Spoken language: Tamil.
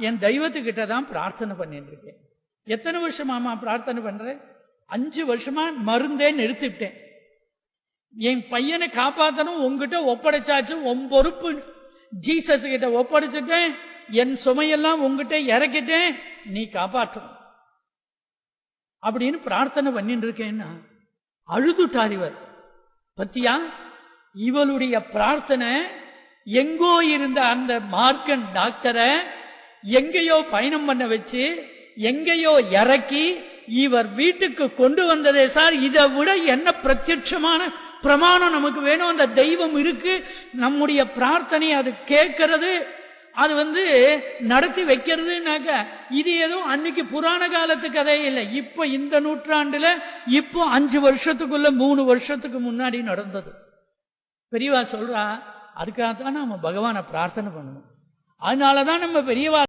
என் தெய்வத்துக்கிட்ட தான் பிரார்த்தனை பண்ணிட்டு இருக்கேன். எத்தனை வருஷமாமா பிரார்த்தனை பண்றேன்? 5 வருஷமா மருந்தே நிறுத்திவிட்டேன். என் பையனை காப்பாத்தணும், உங்ககிட்ட ஒப்படைச்சாச்சு, உன் பொறுப்பு ஜீசஸ் கிட்ட ஒப்படைச்சிட்டேன், என் சுமையெல்லாம் உங்ககிட்ட இறக்கிட்டேன், நீ காப்பாற்றணும் அப்படின்னு பிரார்த்தனை பண்ணிட்டு இருக்கேன்னா அழுதுட்டார் இவர். பத்தியா, இவளுடைய பிரார்த்தனை எங்கோ இருந்த அந்த மார்க்கன் டாக்டரை எங்கேயோ பயணம் பண்ண வச்சு எங்கேயோ இறக்கி இவர் வீட்டுக்கு கொண்டு வந்ததே. சார், இதை விட என்ன பிரத்யட்சமான பிரமாணம் நமக்கு வேணும்? அந்த தெய்வம் இருக்கு, நம்முடைய பிரார்த்தனை அது கேட்கறது, அது நடத்தி வைக்கிறதுனாக்க இது ஏதோ அன்னைக்கு புராண காலத்து கதை இல்லை. இப்ப இந்த நூற்றாண்டுல இப்போ 5 வருஷத்துக்குள்ள 3 வருஷத்துக்கு முன்னாடி நடந்தது. பெரியவா சொல்றா, அதுக்காகத்தான் நம்ம பகவானை பிரார்த்தனை பண்ணுவோம். அதனாலதான் நம்ம பெரியவா